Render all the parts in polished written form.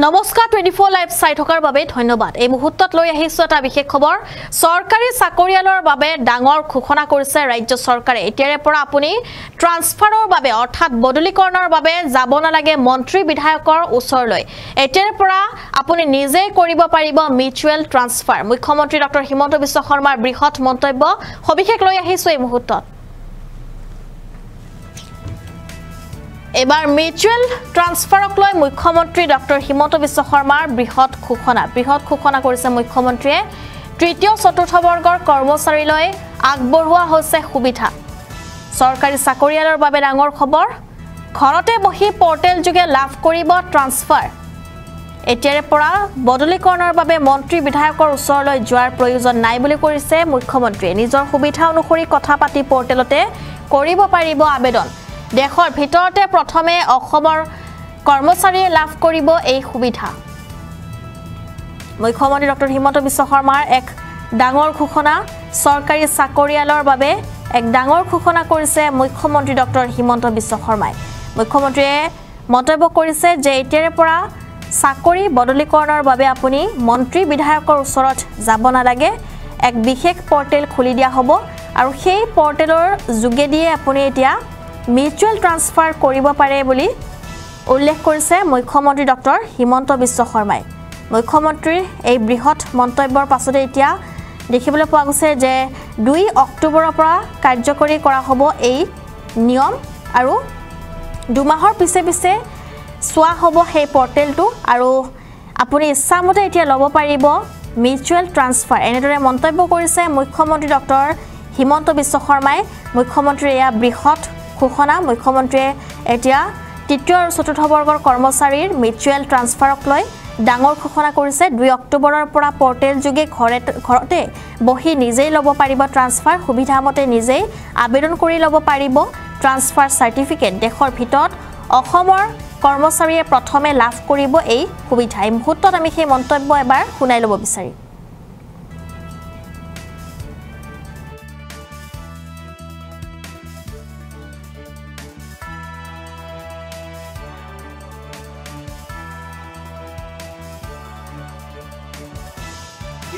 নমস্কাৰ 24 লাইভ চাই থকাৰ বাবে ধন্যবাদ। এই মুহূৰ্তত লৈ আহিছো এটা বিশেষ খবৰ। সৰকাৰি চাকৰিয়ালৰ বাবে ডাঙৰ ঘোষণা কৰিছে ৰাজ্য চৰকাৰে। এতিয়াৰে পৰা আপুনি ট্ৰান্সফাৰৰ বাবে অৰ্থাৎ বদলীকৰণৰ বাবে যাব নালাগে মন্ত্ৰী বিধায়কৰ ওচৰলৈ। এতিয়াৰে পৰা আপুনি নিজে কৰিব পাৰিব মিউচুৱেল ট্ৰান্সফাৰ। মুখ্যমন্ত্ৰী ডক্টৰ হিমন্ত বিশ্ব শৰ্মাৰ বৃহৎ মন্তব্য সবিশেষ লৈ আহিছো এই মুহূৰ্তত। এবাৰ মিউচুৱেল ট্ৰান্সফাৰক লৈ মুখ্যমন্ত্ৰী ডক্টৰ হিমন্ত বিশ্ব শৰ্মাৰ বৃহৎ ঘোষণা কৰিছে মুখ্যমন্ত্ৰীয়ে। তৃতীয় চতুৰ্থ বৰ্গৰ কৰ্মচাৰীলৈ আগবঢ়োৱা হৈছে সুবিধা। চৰকাৰী চাকৰিয়ালৰ বাবে ডাঙৰ খবৰ, ঘৰতে বহি পৰ্টেল যোগে লাভ কৰিব ট্ৰান্সফাৰ। এতিয়াৰে পৰা বদলীকৰণৰ বাবে মন্ত্ৰী বিধায়কৰ ওচৰলৈ যোৱাৰ প্ৰয়োজন নাই বুলি কৰিছে মুখ্যমন্ত্ৰীয়ে। নিজৰ সুবিধা অনুসৰি কথা পাতি পৰ্টেলতে কৰিব পাৰিব আবেদন। দেশৰ ভিতৰতে প্ৰথমে অসমৰ কৰ্মচাৰীয়ে লাভ কৰিব এই সুবিধা। মুখ্যমন্ত্ৰী ডক্টৰ হিমন্ত বিশ্ব শৰ্মাৰ এক ডাঙৰ ঘোষণা, চৰকাৰী চাকৰিয়ালৰ বাবে এক ডাঙৰ ঘোষণা কৰিছে মুখ্যমন্ত্ৰী ডক্টৰ হিমন্ত বিশ্ব শৰ্মাই। মুখ্যমন্ত্ৰীয়ে মন্তব্য কৰিছে যে এতিয়াৰে পৰা চাকৰি বদলীকৰণৰ বাবে আপুনি মন্ত্ৰী বিধায়কৰ ওচৰত যাব নালাগে। এক বিশেষ পৰ্টেল খুলি দিয়া হ'ব আৰু সেই পৰ্টেলৰ যোগেদিয়ে আপুনি এতিয়া মিউচুৱেল ট্ৰান্সফাৰ কৰিব পাৰে বুলি উল্লেখ কৰিছে মুখ্যমন্ত্ৰী ডক্টৰ হিমন্ত বিশ্ব শৰ্মাই। মুখ্যমন্ত্ৰীৰ এই বৃহৎ মন্তব্যৰ পাছতে এতিয়া দেখিবলৈ পোৱা গৈছে যে 2 অক্টোবৰৰ পৰা কাৰ্যকৰী কৰা হ'ব এই নিয়ম আৰু 2 মাহৰ পিছে পিছে চোৱা হ'ব সেই পৰ্টেলটো আৰু আপুনি ইচ্ছামতে এতিয়া ল'ব পাৰিব মিউচুৱেল ট্ৰান্সফাৰ। এনেদৰে মন্তব্য কৰিছে মুখ্যমন্ত্ৰী ডক্টৰ হিমন্ত বিশ্ব শৰ্মাই। মুখ্যমন্ত্ৰীৰ এয়া বৃহৎ ঘোষণা। মুখ্যমন্ত্ৰীয়ে এতিয়া তৃতীয় আৰু চতুৰ্থ বৰ্গৰ কৰ্মচাৰীৰ মিউচুৱেল ট্ৰান্সফাৰক লৈ ডাঙৰ ঘোষণা কৰিছে। 2 অক্টোবৰৰ পৰা পৰ্টেল যোগে ঘৰতে বহি নিজেই ল'ব পাৰিব ট্ৰান্সফাৰ। সুবিধামতে নিজেই আবেদন কৰি ল'ব পাৰিব ট্ৰান্সফাৰ চাৰ্টিফিকেট। দেশৰ ভিতৰত অসমৰ কৰ্মচাৰীয়ে প্ৰথমে লাভ কৰিব এই সুবিধা। এই মুহূৰ্তত আমি সেই মন্তব্য এবাৰ শুনাই ল'ব বিচাৰিম।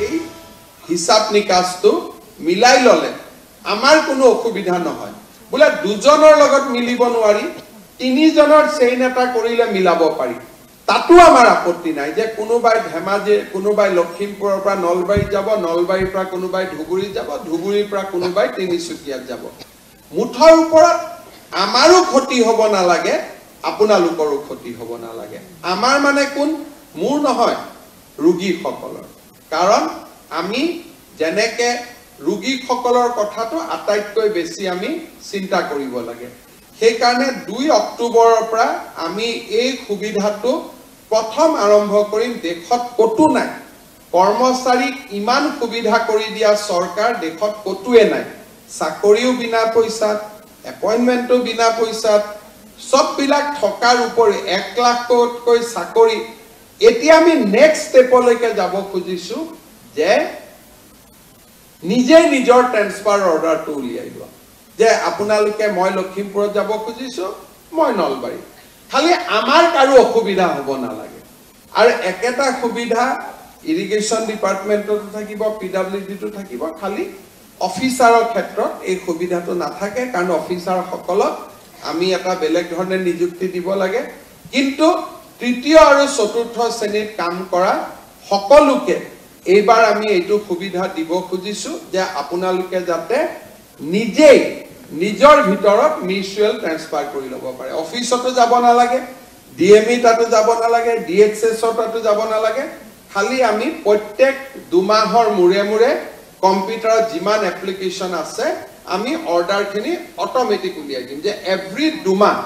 এই হিসাব নিকাছটো মিলাই ললে আমাৰ কোনো অসুবিধা নহয়। বোলে দুজনৰ লগত মিলিব নোৱাৰি, 3 জনৰ চেইন এটা কৰিলে মিলাব পাৰি, তাতো আমাৰ আপত্তি নাই। যে কোনোবাই ধেমাজি, কোনোবাই লখিমপুৰৰ পৰা নলবাৰী যাব, নলবাৰীৰ পৰা কোনোবাই ধুবুৰী যাব, ধুবুৰীৰ পৰা কোনোবাই তিনিচুকীয়াত যাব। মুঠৰ ওপৰত আমাৰো ক্ষতি হ'ব নালাগে, আপোনালোকৰো ক্ষতি হ'ব নালাগে। আমাৰ মানে কোন? মোৰ নহয়, ৰোগীসকলৰ। কাৰণ আমি যেনেকে ৰোগীসকলৰ কথাটো আটাইতকৈ বেছি আমি চিন্তা কৰিব লাগে। সেইকাৰণে 2 অক্টোবৰৰ পৰা আমি এই সুবিধাটো প্ৰথম আৰম্ভ কৰিম। দেশত ক'তো নাই, কৰ্মচাৰীক ইমান সুবিধা কৰি দিয়া চৰকাৰ দেশত ক'তোৱে নাই। চাকৰিও বিনা পইচাত, এপইণ্টমেণ্টো বিনা পইচাত, চববিলাক থকাৰ উপৰি 1 লাখতকৈ চাকৰি। এতিয়া আমি নেক্সট ষ্টেপলৈকে যাব খুজিছো যে নিজে নিজৰ ট্ৰান্সফাৰ অৰ্ডাৰটো উলিয়াই লোৱা। যে আপোনালোকে মই লখিমপুৰত যাব খুজিছো, মই নলবাৰী। খালি আমাৰ কাৰো অসুবিধা হ'ব নালাগে। আৰু একেটা সুবিধা ইৰিগেশ্যন ডিপাৰ্টমেণ্টতো থাকিব, PWDটো থাকিব। খালি অফিচাৰৰ ক্ষেত্ৰত এই সুবিধাটো নাথাকে, কাৰণ অফিচাৰসকলক আমি এটা বেলেগ ধৰণে নিযুক্তি দিব লাগে। কিন্তু তৃতীয় আৰু চতুৰ্থ শ্ৰেণীত কাম কৰা সকলোকে এইবাৰ আমি এইটো সুবিধা দিব খুজিছো যে আপোনালোকে যাতে নিজেই নিজৰ ভিতৰত মিউচুৱেল ট্ৰান্সফাৰ কৰি ল'ব পাৰে। অফিচতো যাব নালাগে, DME তাতো যাব নালাগে, DHS তাতো যাব নালাগে। খালি আমি প্ৰত্যেক 2 মাহৰ মূৰে মূৰে কম্পিউটাৰত যিমান এপ্লিকেশ্যন আছে আমি অৰ্ডাৰখিনি অট'মেটিক উলিয়াই দিম। যে এভৰি 2 মাহ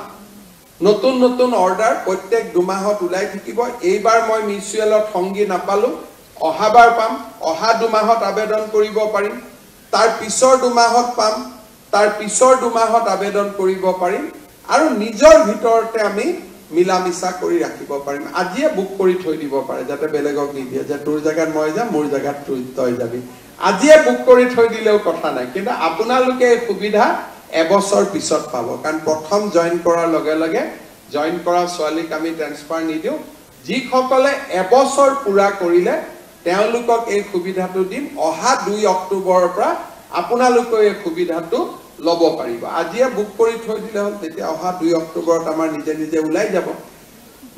নতুন নতুন অৰ্ডাৰ প্ৰত্যেক 2 মাহত ওলাই থাকিব। এইবাৰ মই মিউচুৱেলত সংগী নাপালো, অহাবাৰ পাম, অহা 2 মাহত আবেদন কৰিব পাৰিম, তাৰ পিছৰ 2 মাহত পাম, তাৰ পিছৰ 2 মাহত আবেদন কৰিব পাৰিম আৰু নিজৰ ভিতৰতে আমি মিলা মিছা কৰি ৰাখিব পাৰিম। আজিয়ে বুক কৰি থৈ দিব পাৰে, যাতে বেলেগক নিদিয়ে যে তোৰ জায়গাত মই যাম, মোৰ জায়গাত তই যাবি। আজিয়ে বুক কৰি থৈ দিলেও কথা নাই, কিন্তু আপোনালোকে এই সুবিধা এবছৰ পিছত পাব। কাৰণ প্ৰথম জইন কৰাৰ লগে লগে জইন কৰা ছোৱালীক আমি ট্ৰান্সফাৰ নিদিওঁ। যিসকলে এবছৰ পুৰা কৰিলে তেওঁলোকক এই সুবিধাটো দিম অহা 2 অক্টোবৰৰ পৰা আপোনালোকে এই সুবিধাটো লব পাৰিব আজিয়ে বুক কৰি থৈ দিলে হ'ল তেতিয়া অহা 2 অক্টোবৰত আমাৰ নিজে নিজে ওলাই যাব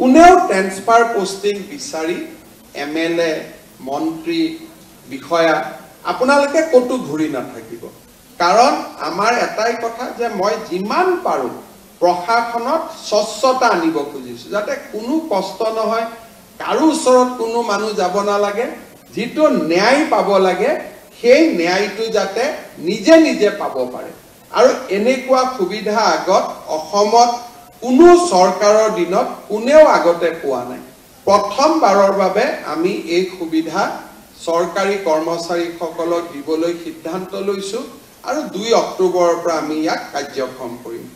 কোনেও ট্ৰান্সফাৰ পোষ্টিং বিচাৰি এমএলএ মন্ত্ৰী বিষয়া আপোনালোকে কতো ঘূৰি নাথাকিব কাৰণ আমাৰ এটাই কথা যে মই যিমান পাৰো প্ৰশাসনত স্বচ্ছতা আনিব খুজিছো যাতে কোনো কষ্ট নহয় কাৰো ওচৰত কোনো মানুহ যাব নালাগে যিটো ন্যায় পাব লাগে সেই ন্যায়টো যাতে নিজে নিজে পাব পাৰে আৰু এনেকুৱা সুবিধা আগত অসমত কোনো চৰকাৰৰ দিনত কোনেও আগতে পোৱা নাই প্ৰথমবাৰৰ বাবে আমি এই সুবিধা চৰকাৰী কৰ্মচাৰীসকলক দিবলৈ সিদ্ধান্ত লৈছো আৰু 2 অক্টোবৰৰ পৰা আমি ইয়াক কাৰ্যক্ষম কৰিম